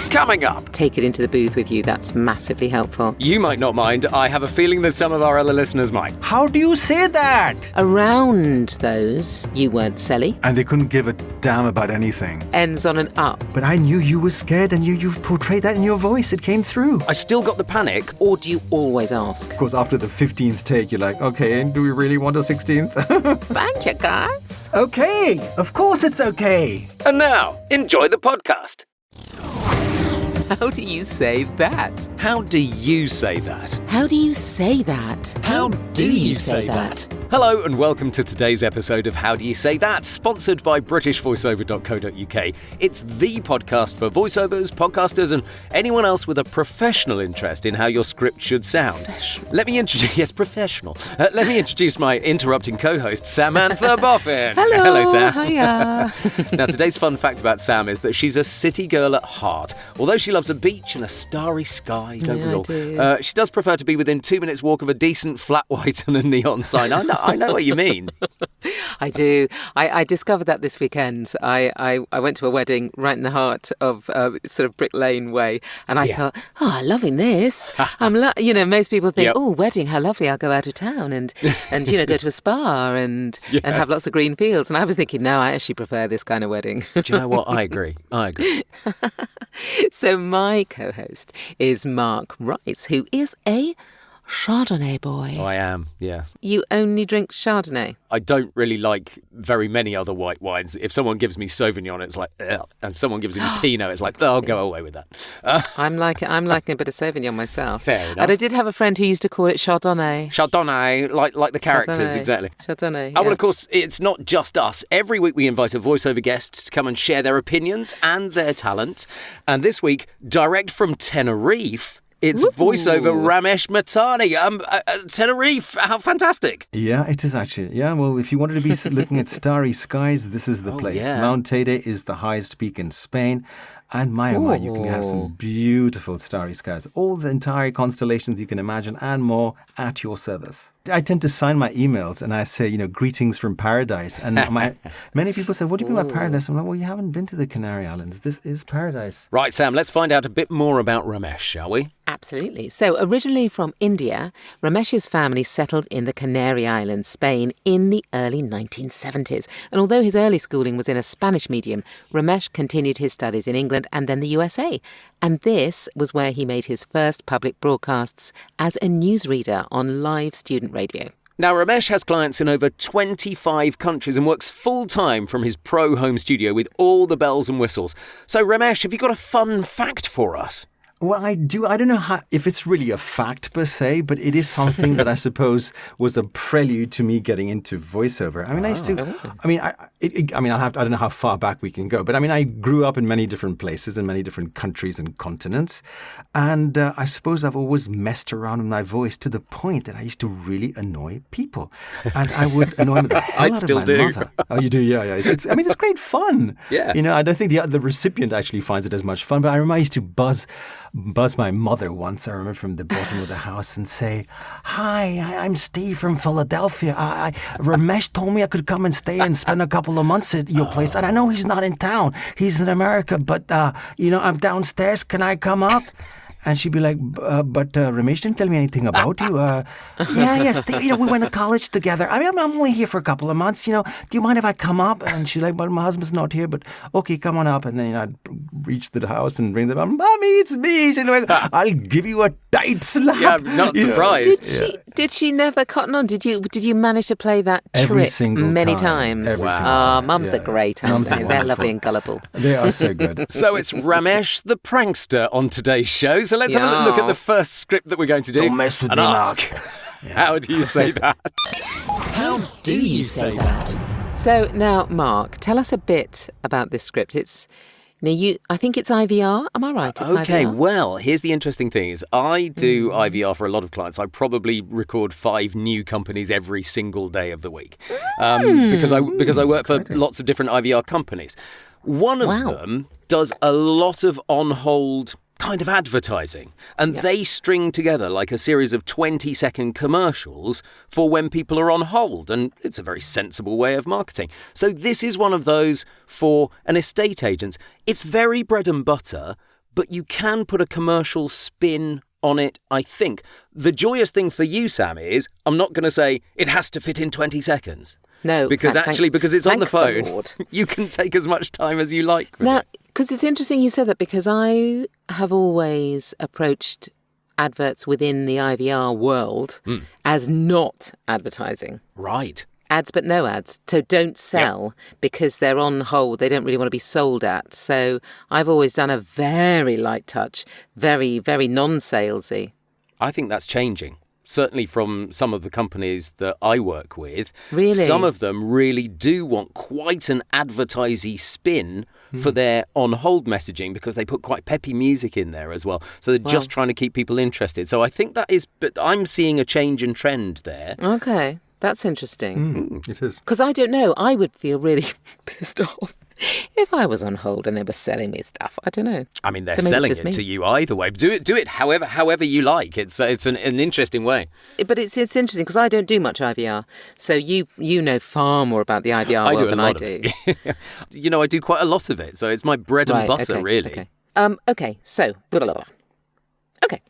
Coming up. Take it into the booth with you. That's massively helpful. You might not mind. I have a feeling that some of our other listeners might. How do you say that? Around those, you weren't silly. And they couldn't give a damn about anything. Ends on an up. But I knew you were scared and you portrayed that in your voice. It came through. I still got the panic. Or do you always ask? Of course, after the 15th take, you're like, okay, do we really want a 16th? Thank you, guys. Okay, of course it's okay. And now, enjoy the podcast. How do you say that? How do you say that? How do you say that? How do you say that? Hello and welcome to today's episode of How Do You Say That, sponsored by BritishVoiceover.co.uk. It's the podcast for voiceovers, podcasters and anyone else with a professional interest in how your script should sound. Let me introduce my interrupting co-host, Samantha Boffin. Hello, Sam. Hiya. Now, today's fun fact about Sam is that she's a city girl at heart. Although she loves a beach and a starry sky, don't we all? I do. She does prefer to be within 2 minutes' walk of a decent flat white and a neon sign. I know what you mean. I do. I discovered that this weekend. I went to a wedding right in the heart of sort of Brick Lane way, and I thought, I'm loving this. Most people think, wedding, how lovely. I'll go out of town and go to a spa and have lots of green fields. And I was thinking, no, I actually prefer this kind of wedding. Do you know what? I agree. So my co-host is Mark Rice, who is a Chardonnay boy. I am, yeah. You only drink Chardonnay? I don't really like very many other white wines. If someone gives me Sauvignon, it's like, ugh. And if someone gives me Pinot, it's like, I'll go away with that. I'm liking a bit of Sauvignon myself. Fair enough. And I did have a friend who used to call it Chardonnay. Chardonnay, like the characters, Chardonnay. exactly. Chardonnay, Oh, well, of course, it's not just us. Every week we invite a voiceover guest to come and share their opinions and their talent. And this week, direct from Tenerife, it's voiceover Ramesh Mahtani. Tenerife, how fantastic. Yeah, it is actually. Yeah, well, if you wanted to be looking at starry skies, this is the place. Yeah. Mount Teide is the highest peak in Spain. And my, you can have some beautiful starry skies. All the entire constellations you can imagine and more at your service. I tend to sign my emails and I say, greetings from paradise. And many people say, what do you mean by paradise? I'm like, well, you haven't been to the Canary Islands. This is paradise. Right, Sam, let's find out a bit more about Ramesh, shall we? Absolutely. So originally from India, Ramesh's family settled in the Canary Islands, Spain, in the early 1970s. And although his early schooling was in a Spanish medium, Ramesh continued his studies in England and then the USA. And this was where he made his first public broadcasts as a newsreader on live student radio. Now, Ramesh has clients in over 25 countries and works full-time from his pro home studio with all the bells and whistles. So, Ramesh, have you got a fun fact for us? Well, I do. I don't know if it's really a fact per se, but it is something that I suppose was a prelude to me getting into voiceover. I mean, I used to. I don't know how far back we can go, but I grew up in many different places in many different countries and continents, and I suppose I've always messed around with my voice to the point that I used to really annoy people, and I would annoy the hell out of my mother. Oh, you do? Yeah. It's great fun. Yeah. I don't think the recipient actually finds it as much fun, but I remember I used to buzz my mother once, I remember, from the bottom of the house and say, hi, I'm Steve from Philadelphia. Ramesh told me I could come and stay and spend a couple of months at your place. And I know he's not in town. He's in America, but, I'm downstairs. Can I come up? And she'd be like, but Ramesh didn't tell me anything about you. Steve, we went to college together. I'm only here for a couple of months. Do you mind if I come up? And she's like, well, my husband's not here, but okay, come on up. And then I'd reach the house and ring them up. Mommy, it's me. She's like, I'll give you a tight slap. Yeah, I'm not surprised. Did she never cotton on? Did you manage to play that every trick single many time. times? Every single time. Mums are great, aren't they? They're lovely and gullible. They are so good. So it's Ramesh the prankster on today's show. So let's have a look at the first script that we're going to do. Don't mess with and me, ask, how do you say that? How do you say that? So now, Mark, tell us a bit about this script. I think it's IVR. Am I right? It's Okay, IVR? well, here's the interesting thing is I do IVR for a lot of clients. I probably record 5 new companies every single day of the week because I work for lots of different IVR companies. One of them does a lot of on-hold kind of advertising, and they string together like a series of 20-second commercials for when people are on hold, and it's a very sensible way of marketing. So this is one of those for an estate agent. It's very bread and butter, but you can put a commercial spin on it, I think. The joyous thing for you, Sam, is I'm not going to say it has to fit in 20 seconds. No. Because because it's on the phone, Lord. you can take as much time as you like. Now, because it's interesting you said that, because I have always approached adverts within the IVR world as not advertising. Right. Ads but no ads. So don't sell because they're on hold. They don't really want to be sold at. So I've always done a very light touch, very, very non-salesy. I think that's changing. Certainly from some of the companies that I work with. Really? Some of them really do want quite an advertisey spin for their on-hold messaging, because they put quite peppy music in there as well. So they're just trying to keep people interested. So I think that is, but I'm seeing a change in trend there. Okay, that's interesting. It is. Because I don't know, I would feel really pissed off if I was on hold and they were selling me stuff. I don't know. I mean, they're So maybe it's selling just it me. to you either way. Do it however you like. It's an interesting way. But it's interesting because I don't do much IVR. So you know far more about the IVR world than I do. You know, I do quite a lot of it, so it's my bread and butter, okay, really. Okay. So, okay.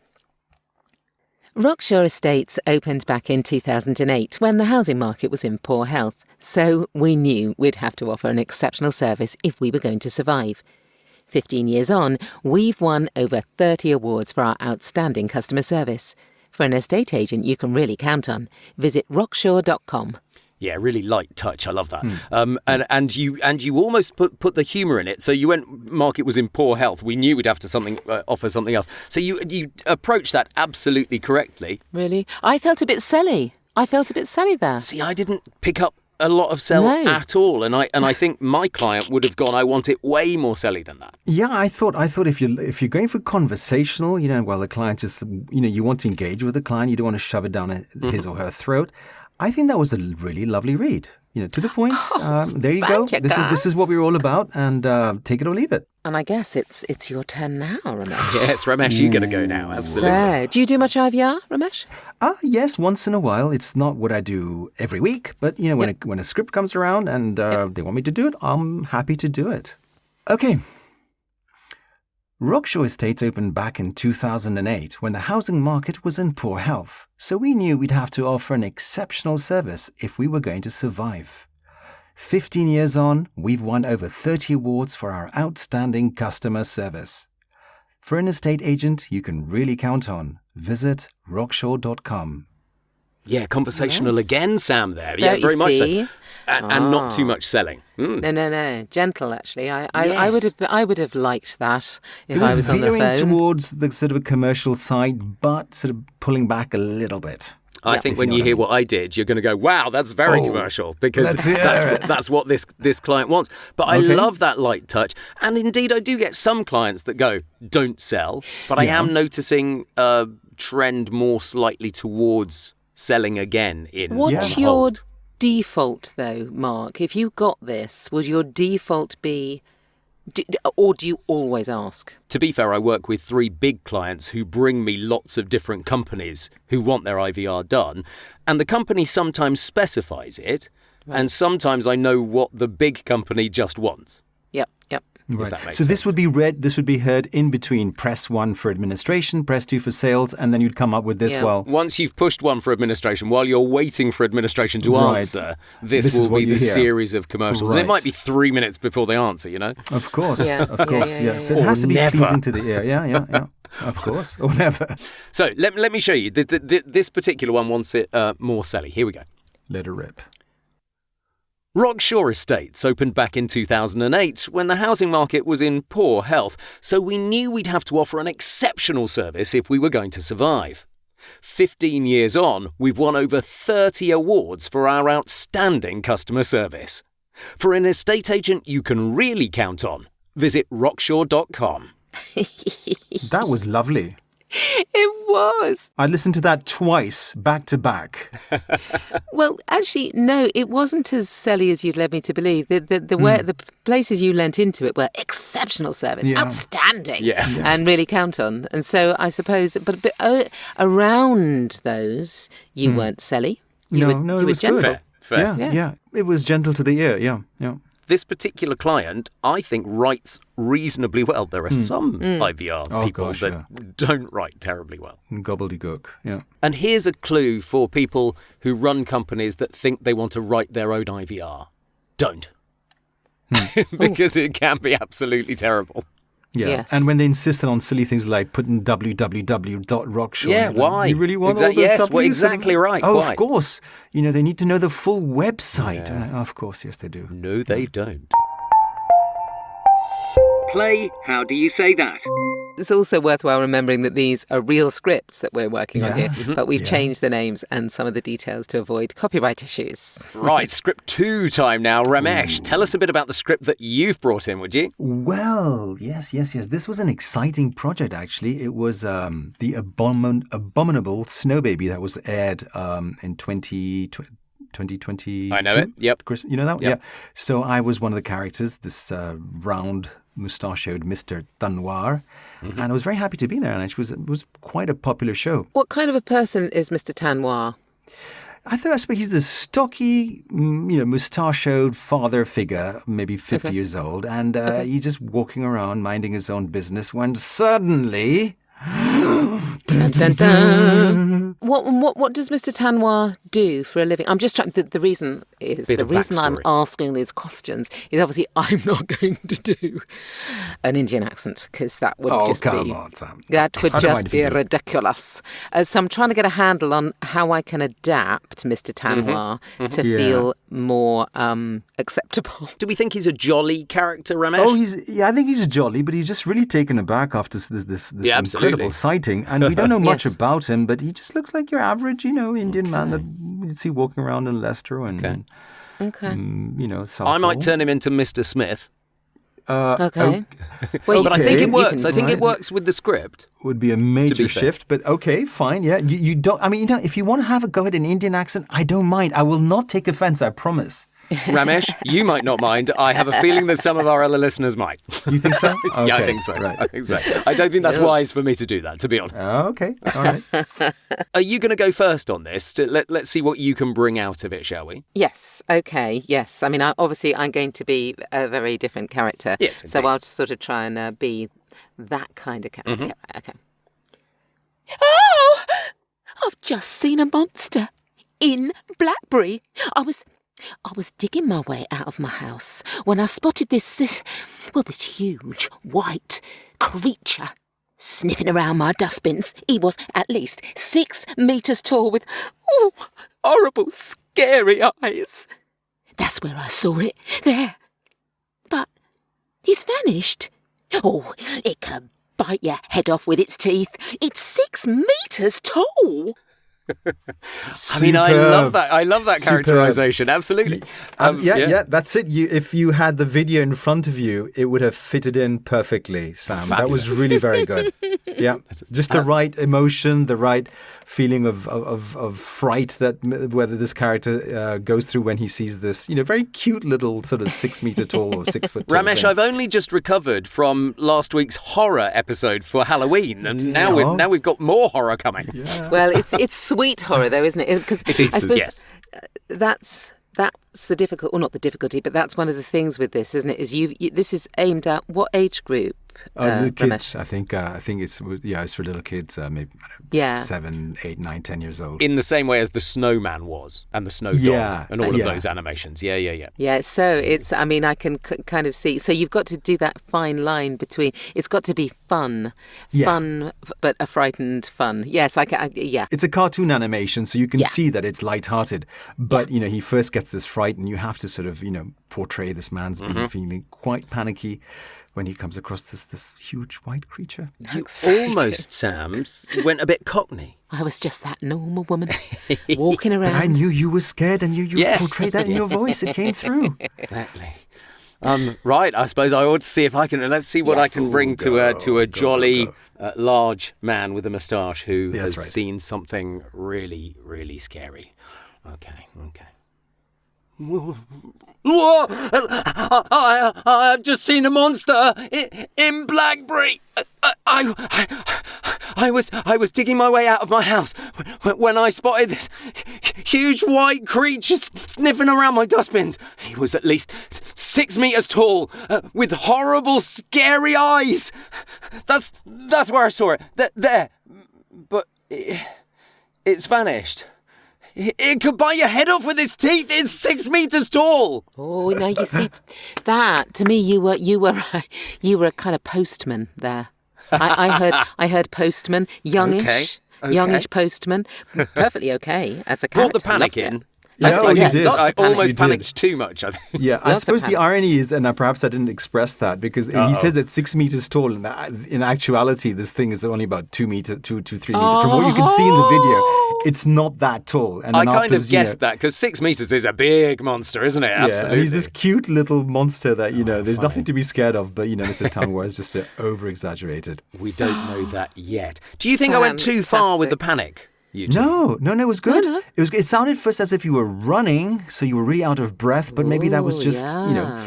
Rockshaw Estates opened back in 2008 when the housing market was in poor health, so we knew we'd have to offer an exceptional service if we were going to survive. 15 years on, we've won over 30 awards for our outstanding customer service. For an estate agent you can really count on, visit rockshaw.com. Yeah, really light touch. I love that. And you almost put the humour in it. So you went, market was in poor health. We knew we'd have to offer something else. So you approached that absolutely correctly. Really? I felt a bit silly. There. See, I didn't pick up a lot of sell at all, and I think my client would have gone, I want it way more selly than that. Yeah, I thought if you're going for conversational, the client just, you want to engage with the client, you don't want to shove it down his or her throat. I think that was a really lovely read. To the point. There you go. This is what we're all about, and take it or leave it. And I guess it's your turn now, Ramesh. Yes, Ramesh, you're going to go now. Absolutely. So, do you do much IVR, Ramesh? Yes, once in a while. It's not what I do every week, but when a script comes around and they want me to do it, I'm happy to do it. Okay. Rockshaw Estates opened back in 2008 when the housing market was in poor health, so we knew we'd have to offer an exceptional service if we were going to survive. 15 years on, we've won over 30 awards for our outstanding customer service. For an estate agent you can really count on, visit rockshaw.com. Yeah, conversational again, Sam, there. Don't Yeah, you very much see? so. And not too much selling. No. Gentle, actually. I Yes. would have liked that if It I was on the veering phone. towards the sort of a commercial side, but sort of pulling back a little bit. I think when you hear what I did, you're going to go, wow, that's very commercial, because that's what this client wants. But I love that light touch. And indeed, I do get some clients that go, don't sell. But I am noticing a trend more slightly towards selling again in What's on your hold. default, though, Mark? If you got this, would your default be... or do you always ask? To be fair, I work with 3 big clients who bring me lots of different companies who want their IVR done. And the company sometimes specifies it. Right. And sometimes I know what the big company just wants. Yep. Right. That makes So this sense. would be heard in between press 1 for administration, press 2 for sales, and then you'd come up with this. Yeah. Well, Once you've pushed 1 for administration, while you're waiting for administration to Right. answer, This this is will what be you the hear. series of commercials. And it Right. might be 3 minutes before they answer, of course, Yeah. of course, Yeah. yes. It Or has to be never. pleasing to the ear. Yeah. Of course, or never. So let me show you. This particular one wants it more selly. Here we go. Let her rip. Rockshaw Estates opened back in 2008 when the housing market was in poor health, so we knew we'd have to offer an exceptional service if we were going to survive. 15 years on, we've won over 30 awards for our outstanding customer service. For an estate agent you can really count on, visit rockshaw.com. That was lovely. It was. I listened to that twice, back to back. Well, actually, no, it wasn't as silly as you'd led me to believe. The places you lent into it were exceptional service, outstanding, and really count on. And so I suppose, but around those, you weren't silly. You No, were it was gentle. good. Fair. Yeah. It was gentle to the ear. Yeah. this particular client, I think, writes reasonably well. There are some IVR people that don't write terribly well. Gobbledygook, yeah. And here's a clue for people who run companies that think they want to write their own IVR. Don't. Because it can be absolutely terrible. Yeah, Yes. and when they insisted on silly things like putting www.rockshaw. Yeah, why? You really want all those Yes, W's? well, exactly right. Oh, Why? of course. They need to know the full website. And of course, yes, they do. No, they don't. Play, how do you say that? It's also worthwhile remembering that these are real scripts that we're working on here, but we've changed the names and some of the details to avoid copyright issues. Right, script 2 time now. Ramesh, tell us a bit about the script that you've brought in, would you? Well, yes. This was an exciting project, actually. It was the Abominable Snow Baby that was aired in 2020. I know it, yep. Chris, you know that? Yep. Yeah. So I was one of the characters, this round mustachioed Mr. Tanwar, and I was very happy to be there, and it was quite a popular show. What kind of a person is Mr. Tanwar? I suppose he's a stocky, mustachioed father figure, maybe 50 years old, and he's just walking around minding his own business when suddenly... Dun, dun, dun. What does Mr. Tanwar do for a living? I'm just trying. The reason I'm asking these questions is obviously I'm not going to do an Indian accent because that would on, Sam. That would just be ridiculous. So I'm trying to get a handle on how I can adapt Mr. Tanwar to feel more acceptable. Do we think he's a jolly character, Ramesh? Oh, I think he's jolly, but he's just really taken aback after this incredible sighting, and we don't know much about him, but he just looks like your average, Indian man that you'd see walking around in Leicester and South I might turn him into Mr. Smith. Okay. But I think it works. I think it works with the script. Would be a major shift, but okay, fine, yeah. You don't. I mean, if you want to have a go at an Indian accent, I don't mind. I will not take offence. I promise. Ramesh, you might not mind. I have a feeling that some of our other listeners might. You think so? Okay. Yeah, I think so. Right. I think so. I don't think that's wise for me to do that, to be honest. Okay, all right. Are you going to go first on this? Let's see what you can bring out of it, shall we? Yes. Okay. Yes. I mean, obviously, I'm going to be a very different character. Yes. So I'll just sort of try and be that kind of character. Okay. Oh! I've just seen a monster in Blackbury. I was digging my way out of my house when I spotted this huge white creature sniffing around my dustbins. He was at least 6 meters tall with horrible, scary eyes. That's where I saw it, there. But he's vanished. Oh, it can bite your head off with its teeth. It's 6 meters tall. I mean, I love that. I love that characterization. Absolutely. Yeah, that's it. If you had the video in front of you, it would have fitted in perfectly, Sam. Fabulous. That was really very good. Yeah, just the right emotion, the right feeling of fright that whether this character goes through when he sees this, very cute little sort of 6 meter tall or 6 foot tall Ramesh, thing. I've only just recovered from last week's horror episode for Halloween, and now we've got more horror coming. Yeah. Well, it's sweet horror though, isn't it? Because it is. I suppose Yes. That's the difficult, or not the difficulty, but that's one of the things with this, isn't it? Is this is aimed at what age group? The kids, Ramesh? I think it's for little kids, maybe 7, 8, 9, 10 years old. In the same way as the Snowman was, and the Snow Dog, and all of those animations. Yeah. Yeah, so it's, I mean, I can kind of see. So you've got to do that fine line between, it's got to be fun, but a frightened fun. Yes, yeah. It's a cartoon animation, so you can see that it's lighthearted. But, he first gets this fright, and you have to sort of, portray this man's being feeling quite panicky when he comes across this huge white creature. You almost, Sam, went a bit Cockney. I was just that normal woman walking around. But I knew you were scared, and you portrayed that in your voice. It came through. Exactly. Right, I suppose I ought to see if I can. Let's see what I can bring to a jolly, large man with a moustache who has seen something really, really scary. Okay. I've just seen a monster in Blackbury. I was digging my way out of my house when I spotted this huge white creature sniffing around my dustbins. He was at least 6 meters tall, with horrible, scary eyes. That's where I saw it. There. But it's vanished. It could bite your head off with its teeth. It's 6 meters tall. Oh, now you see that. To me, you were a kind of postman there. I heard postman, youngish, Okay. youngish postman, perfectly okay as a Brought character. the panic Loved in. it. Yeah, Loved it, you did. lots I of panic. almost You did. panicked too much, I think. Yeah, I Lots of suppose the panic. irony is, and perhaps I didn't express that, because he says it's 6 meters tall, and in actuality, this thing is only about 2 meters, 3 meters. From what you can see in the video, it's not that tall. And I then kind afterwards, of guessed that, because 6 meters is a big monster, isn't it? Yeah, Absolutely. and he's this cute little monster that, there's nothing to be scared of, but, Mr. Tanwar is just over-exaggerated. We don't know that yet. Do you think I went too far with the panic? You two? No, it was good. No. It sounded first as if you were running, so you were really out of breath, but maybe that was Ooh, just, yeah.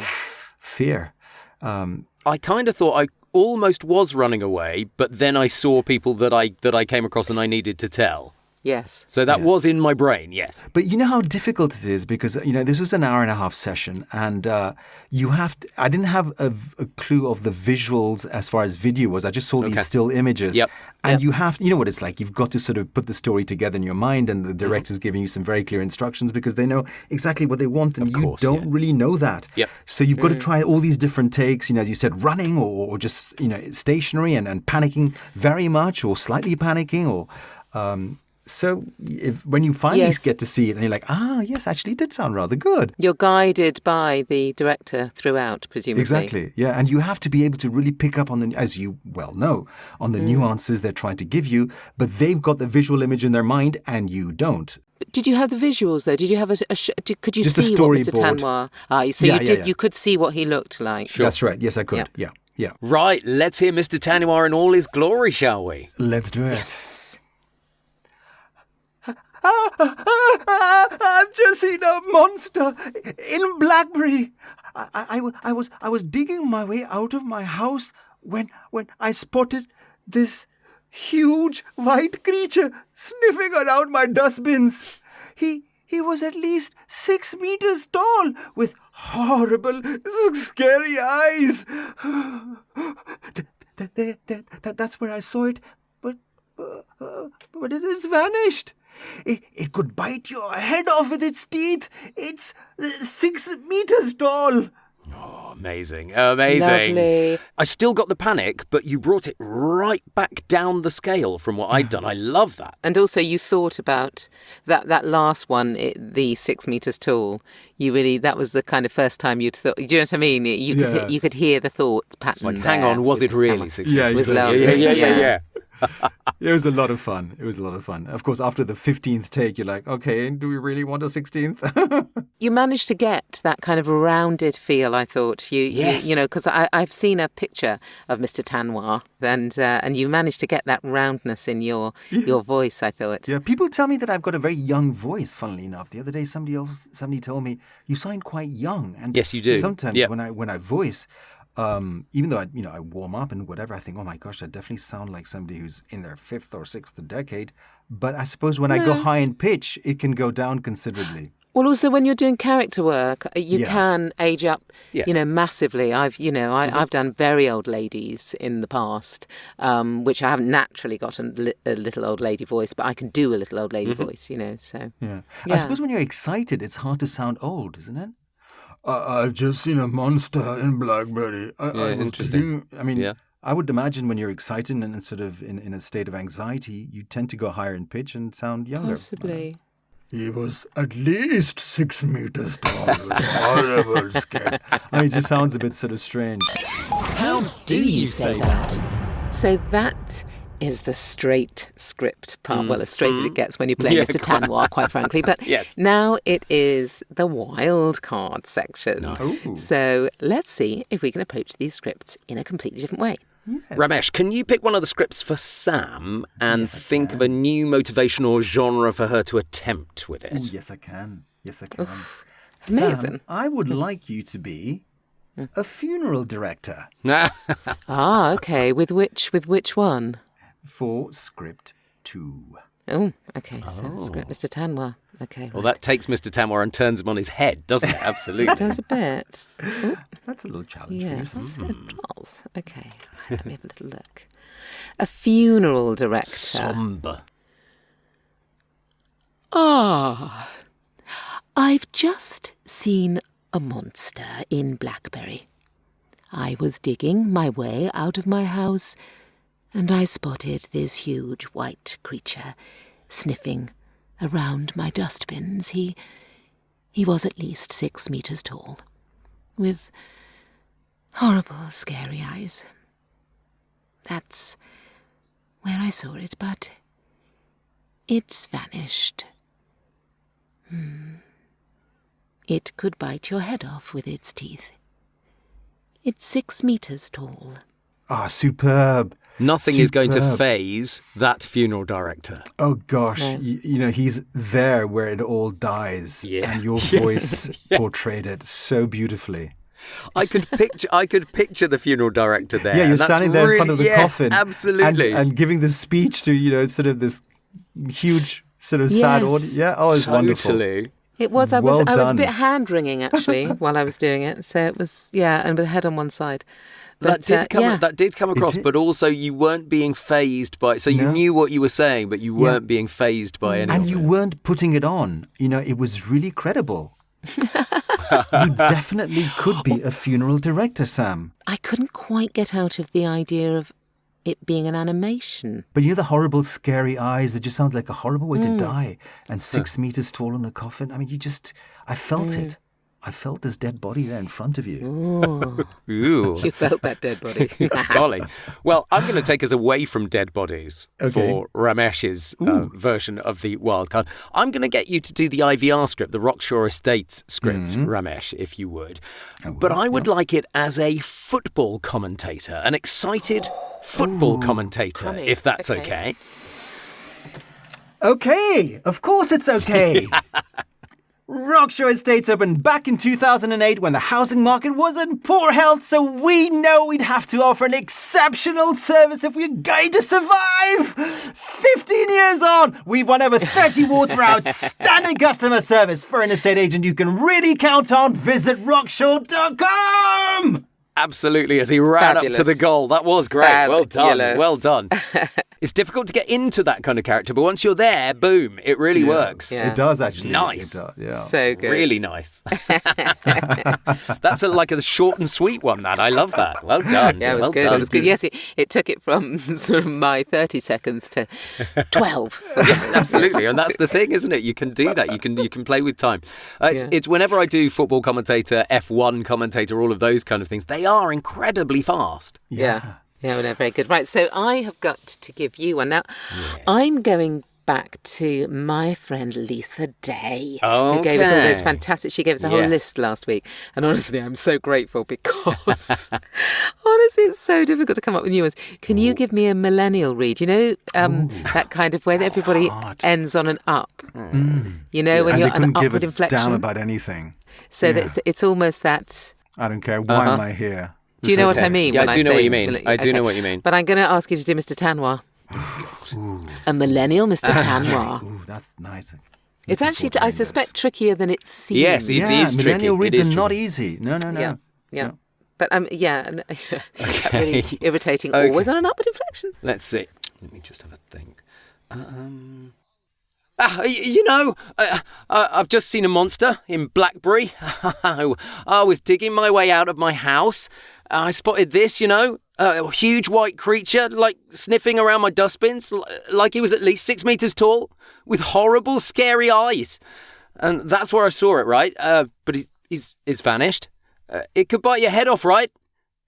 fear. I kind of thought I almost was running away, but then I saw people that I came across and I needed to tell. Yes. So that was in my brain, yes. But you know how difficult it is, because this was an hour and a half session, and I didn't have a clue of the visuals as far as video was. I just saw these still images. Yep. And you have, you know what it's like. You've got to sort of put the story together in your mind, and the director's giving you some very clear instructions because they know exactly what they want, and you don't really know that. Yep. So you've got to try all these different takes. As you said, running or just stationary and panicking very much or slightly panicking or. So when you finally get to see it and you're like, yes, actually it did sound rather good. You're guided by the director throughout, presumably. Exactly, yeah. And you have to be able to really pick up on as you well know, on the nuances they're trying to give you, but they've got the visual image in their mind and you don't. But did you have the visuals, though? Did you have could you Just a see what Mr. storyboard. Tanwar... So you could see what he looked like. Sure. That's right. Yes, I could. Yeah. Right, let's hear Mr. Tanwar in all his glory, shall we? Let's do it. Yes. I've just seen a monster in Blackbury. I was digging my way out of my house when I spotted this huge white creature sniffing around my dustbins. He was at least 6 meters tall with horrible, scary eyes. That's where I saw it, but it has vanished. It could bite your head off with its teeth. It's 6 meters tall. Oh, amazing. Lovely. I still got the panic, but you brought it right back down the scale from what I'd done. I love that. And also you thought about that last one, the 6 meters tall. That was the kind of first time you'd thought, do you know what I mean? You could hear the thoughts pattern. Like, hang on, was it really 6 Yeah, meters? It was lovely. Yeah. It was a lot of fun. Of course, after the 15th take, you're like, okay, do we really want a 16th? You managed to get that kind of rounded feel, I thought. Yes. Because I've seen a picture of Mr. Tanwar, and you managed to get that roundness in your voice, I thought. Yeah, people tell me that I've got a very young voice, funnily enough. The other day, somebody told me, you sound quite young. And yes, you do. Sometimes Yep. when I voice... even though I warm up and whatever, I think, oh my gosh, I definitely sound like somebody who's in their 5th or 6th decade. But I suppose when I go high in pitch, it can go down considerably. Well, also when you're doing character work, you can age up, Yes. massively. I've done very old ladies in the past, which I haven't naturally got a little old lady voice, but I can do a little old lady voice, So Yeah. I suppose when you're excited, it's hard to sound old, isn't it? I've just seen a monster in Blackbury. Interesting. I would imagine when you're excited and sort of in a state of anxiety, you tend to go higher in pitch and sound younger. possibly. He was at least 6 meters tall with horrible skin. It just sounds a bit sort of strange. How do you say that? So that is the straight script part. Well, as straight as it gets when you play Yeah, Mr. Tanwar, quite frankly. But Yes. now it is the wild card section. Nice. Ooh. So let's see if we can approach these scripts in a completely different way. Yes. Ramesh, can you pick one of the scripts for Sam and think of a new motivation or genre for her to attempt with it? Ooh, yes, I can. amazing. Sam, I would like you to be a funeral director Okay. With which one? for script 2. Oh, okay. So that's great. Mr. Tanwar. Okay. Well, right. that takes Mr. Tanwar and turns him on his head, doesn't it? Absolutely. It does a bit. Oh, That's a little challenge for you. yes, it does. Okay. Right, let me have a little look. A funeral director. Somber. I've just seen a monster in Blackbury. I was digging my way out of my house, and I spotted this huge white creature sniffing around my dustbins. He was at least 6 meters tall, with horrible, scary eyes. That's where I saw it, but it's vanished. It could bite your head off with its teeth. It's 6 meters tall. Ah, superb. Nothing is going to Superb. faze that funeral director. Oh gosh, No. you know, he's there where it all dies. Yeah. And your Yes, voice yes. portrayed it so beautifully. I could picture the funeral director there. Yeah, you're and that's standing there in front of the yes, coffin. Absolutely. And giving this speech to, you know, sort of this huge, sort of sad Yes. audience. Yeah, oh, it's wonderful. Totally. It was. I was. Well I was a done. bit hand wringing actually while I was doing it. So it was. Yeah, and with the head on one side. But, That did come across, did. but also you weren't being phased by. So you No. knew what you were saying, but you weren't being phased by any And of you it. weren't putting it on. You know, it was really credible. You definitely could be a funeral director, Sam. I couldn't quite get out of the idea of it being an animation. But you know the horrible, scary eyes that just sounds like a horrible way to die. And 6 meters tall in the coffin. I mean, I felt it. I felt this dead body there in front of you. Ooh, Ooh. you felt that dead body. Golly. Well, I'm going to take us away from dead bodies for Ramesh's version of the wild card. I'm going to get you to do the IVR script, the Rockshaw Estates script, Ramesh, if you would. But I would like it as a football commentator, an excited football commentator, Crummy. if that's Okay. okay. Okay, of course it's okay. Rockshaw Estates opened back in 2008 when the housing market was in poor health, so we know we'd have to offer an exceptional service if we're going to survive. 15 years on, we've won over 30 awards for outstanding customer service. For an estate agent you can really count on, visit rockshaw.com. Absolutely, as he ran up to Fabulous. the goal. That was great. Well done. Fabulous. Well done. It's difficult to get into that kind of character, but once you're there, boom, it really works. Yeah. It does actually. Nice. It does, yeah. So good. Really nice. That's like a short and sweet one, that. I love that. Well done. Yeah, it was well good. Done. It was good. Yes, it took it from sort of my 30 seconds to 12. Yes, absolutely. And that's the thing, isn't it? You can do that. You can play with time. It's whenever I do football commentator, F1 commentator, all of those kind of things, they are incredibly fast. Yeah. Yeah, well, no, very good. Right, so I have got to give you one. Now, I'm going back to my friend Lisa Day, who gave us all those Okay. fantastic... She gave us a whole Yes. list last week. And honestly, I'm so grateful because... honestly, it's so difficult to come up with new ones. Can you give me a millennial read? You know, that kind of way that everybody hard. ends on an up. You know, when And you're they on an couldn't give upward a inflection. damn about anything. So that it's almost that... I don't care. Why am I here? Do you know what I mean? Yeah, when I do know say what you mean. millennial? I do Okay. know what you mean. But I'm going to ask you to do Mr. Tanwar. A millennial Mr. Tanwar. Ooh, that's nice. It's actually, Looking forward to I doing this. suspect, trickier than it seems. Yes, it is tricky. millennial reads It is are not tricky. easy. No. Yeah. But really irritating. Always on an upward inflection. Let's see. Let me just have a think. You know, I've just seen a monster in Blackbury. I was digging my way out of my house. I spotted this, you know, a huge white creature, like sniffing around my dustbins, like he was at least 6 meters tall, with horrible, scary eyes. And that's where I saw it, right? But he's vanished. It could bite your head off, right?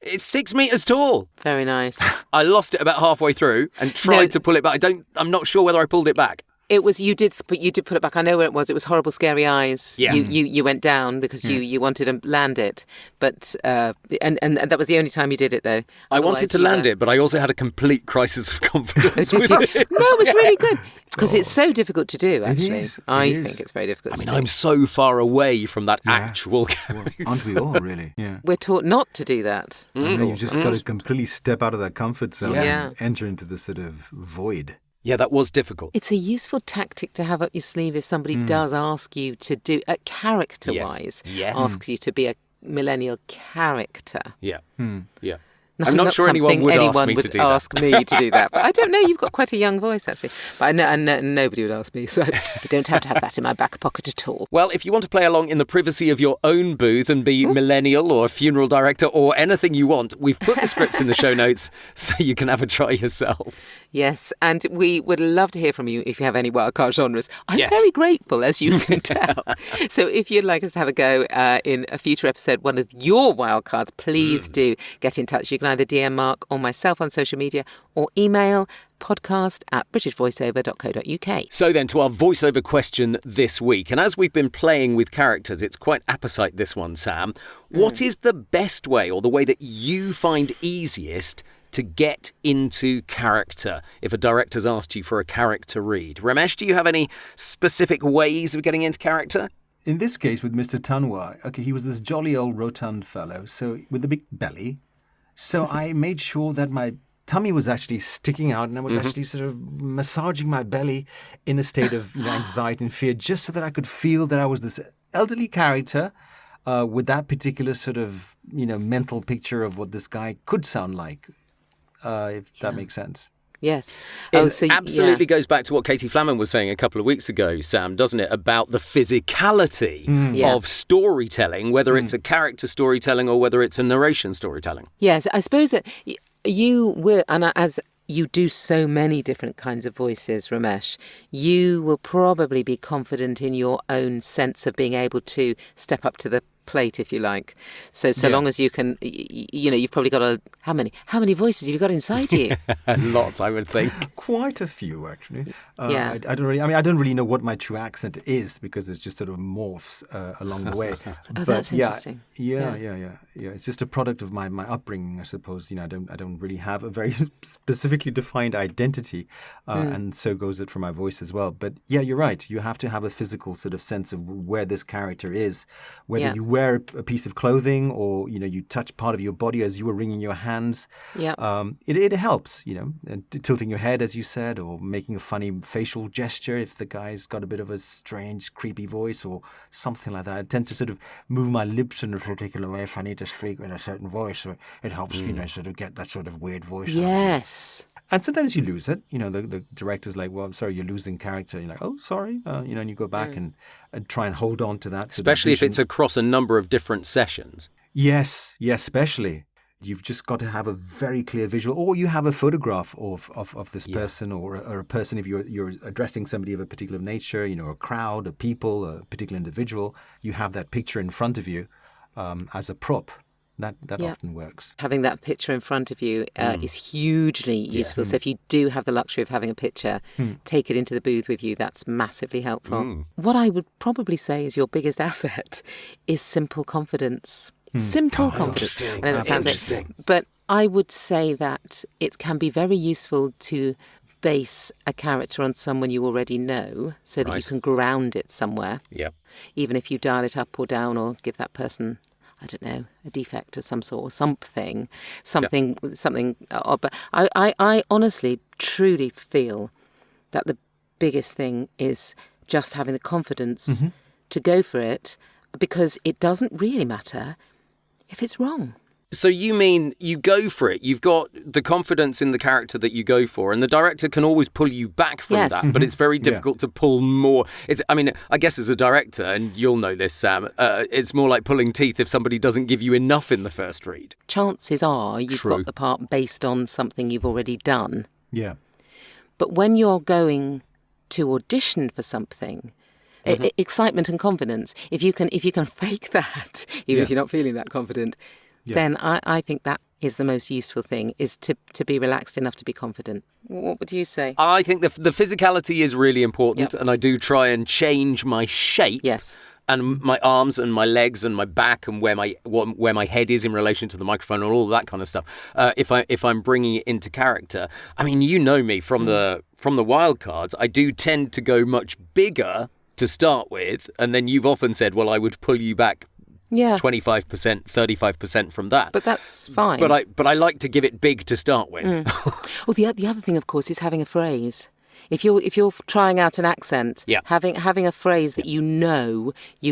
It's 6 meters tall. Very nice. I lost it about halfway through and tried to pull it back. I'm not sure whether I pulled it back. It was, you did put it back. I know where it was. It was horrible, scary eyes. Yeah. You went down because you wanted to land it. But, and that was the only time you did it, though. I wanted to land it, but I also had a complete crisis of confidence Did with you? it. No, it was really good. Because it's so difficult to do, actually. is, it I is. think it's very difficult I to mean, do. I'm so far away from that actual character. Aren't we all, really? Yeah. We're taught not to do that. I know, you've just got to completely step out of that comfort zone Yeah. and enter into the sort of void. Yeah, that was difficult. It's a useful tactic to have up your sleeve if somebody does ask you to do, character-wise, Yes. asks you to be a millennial character. Yeah. Yeah. I'm not sure anyone would ask me to do that. ask me to do that. But I don't know. You've got quite a young voice, actually. But I know nobody would ask me, so you don't have to have that in my back pocket at all. Well, if you want to play along in the privacy of your own booth and be millennial or a funeral director or anything you want, we've put the scripts in the show notes so you can have a try yourselves. Yes, and we would love to hear from you if you have any wildcard genres. I'm Yes. very grateful, as you can tell. So if you'd like us to have a go in a future episode, one of your wildcards, please do get in touch. You can either DM Mark or myself on social media or email podcast@britishvoiceover.co.uk. So then to our voiceover question this week. And as we've been playing with characters, it's quite apposite this one, Sam. What is the best way or the way that you find easiest to get into character if a director's asked you for a character read? Ramesh, do you have any specific ways of getting into character? In this case, with Mr. Tanwar, okay, he was this jolly old rotund fellow, so with a big belly. So I made sure that my tummy was actually sticking out, and I was actually sort of massaging my belly in a state of anxiety and fear, just so that I could feel that I was this elderly character with that particular sort of mental picture of what this guy could sound like, if that makes sense. Yes. It absolutely goes back to what Katie Flamman was saying a couple of weeks ago, Sam, doesn't it? About the physicality of storytelling, whether it's a character storytelling or whether it's a narration storytelling. Yes, I suppose that you will, and as you do so many different kinds of voices, Ramesh, you will probably be confident in your own sense of being able to step up to the plate, if you like. So long as you can, you've probably got how many voices have you got inside you? Lots, I would think. Quite a few, actually. Yeah. I don't really know what my true accent is because it just sort of morphs along the way. Oh, that's interesting. Yeah. It's just a product of my upbringing, I suppose. I don't really have a very specifically defined identity, and so goes it for my voice as well. But yeah, you're right. You have to have a physical sort of sense of where this character is, whether you wear a piece of clothing or you touch part of your body as you were wringing your hands. It helps, and tilting your head, as you said, or making a funny facial gesture if the guy's got a bit of a strange, creepy voice or something like that. I tend to sort of move my lips in a particular way if I need to speak in a certain voice. So it helps, sort of get that sort of weird voice. Yes. And sometimes you lose it. The director's like, well, I'm sorry, you're losing character. You're like, oh, sorry. And you go back and try and hold on to that. Especially if it's across a number of different sessions. Yes, especially. You've just got to have a very clear visual, or you have a photograph of this person or a person if you're addressing somebody of a particular nature, a crowd, a people, a particular individual. You have that picture in front of you as a prop. That often works. Having that picture in front of you is hugely useful. So if you do have the luxury of having a picture, take it into the booth with you. That's massively helpful. What I would probably say is your biggest asset is simple confidence. Simple confidence. Interesting. I know that sounds Interesting. But I would say that it can be very useful to base a character on someone you already know so that you can ground it somewhere. Yeah. Even if you dial it up or down or give that person, I don't know, a defect of some sort or something odd. But I honestly, truly feel that the biggest thing is just having the confidence to go for it, because it doesn't really matter if it's wrong. So you mean you go for it, you've got the confidence in the character that you go for, and the director can always pull you back from that, but it's very difficult to pull more. I guess as a director, and you'll know this, Sam, it's more like pulling teeth if somebody doesn't give you enough in the first read. Chances are you've got the part based on something you've already done. Yeah. But when you're going to audition for something, excitement and confidence, if you can fake that, even if you're not feeling that confident, then I think that is the most useful thing, is to be relaxed enough to be confident. What would you say? I think the physicality is really important, and I do try and change my shape. Yes. And my arms and my legs and my back and where my head is in relation to the microphone and all that kind of stuff. If I'm bringing it into character, I mean, you know me from the wild cards. I do tend to go much bigger to start with, and then you've often said, well, I would pull you back 25%, 35% from that. But that's fine. But I like to give it big to start with. Well, the other thing, of course, is having a phrase. If you're trying out an accent, Yeah. having a phrase that you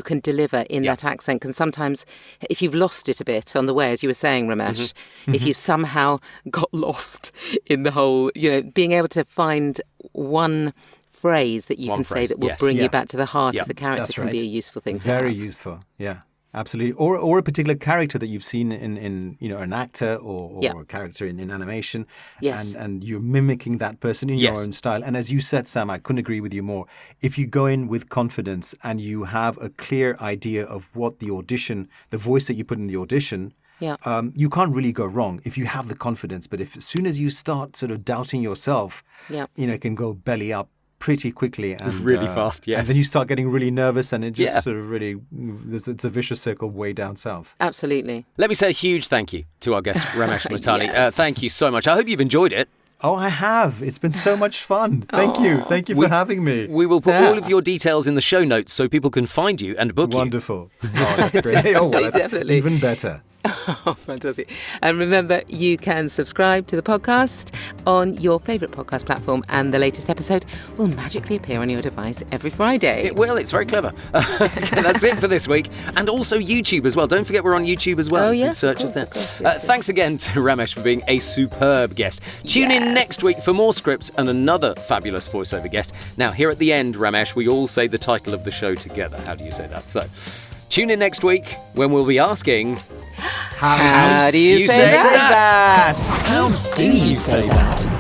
can deliver in Yeah. that accent can sometimes, if you've lost it a bit on the way, as you were saying, Ramesh, if you somehow got lost in the whole, being able to find one phrase that you One can phrase, say that will yes. bring Yeah. you back to the heart Yeah, of the character that's can right. be a useful thing to Very have. useful. Yeah. Absolutely, or a particular character that you've seen in an actor or Yeah. a character in animation, Yes. and you're mimicking that person in Yes. your own style. And as you said, Sam, I couldn't agree with you more. If you go in with confidence and you have a clear idea of what the voice that you put in the audition, Yeah. you can't really go wrong if you have the confidence. But as soon as you start sort of doubting yourself, Yeah. it can go belly up pretty quickly and Really fast, yes. And then you start getting really nervous, and it just Yeah. sort of really it's a vicious circle way down south. Absolutely. Let me say a huge thank you to our guest, Ramesh Mahtani. Yes. Thank you so much. I hope you've enjoyed it. Oh, I have. It's been so much fun. Thank you for having me. We will put all of your details in the show notes so people can find you and book you. Wonderful. Oh, that's great. Oh, well, that's Definitely. even better. Oh, fantastic. And remember, you can subscribe to the podcast on your favourite podcast platform, and the latest episode will magically appear on your device every Friday. It will. It's very clever. That's it for this week. And also YouTube as well. Don't forget we're on YouTube as well. Oh, You can yes, search of us there. course, yes, Thanks again to Ramesh for being a superb guest. Tune in Yes. next week for more scripts and another fabulous voiceover guest. Now, here at the end, Ramesh, we all say the title of the show together. How do you say that? So, tune in next week when we'll be asking... How do you say that? How do you say that?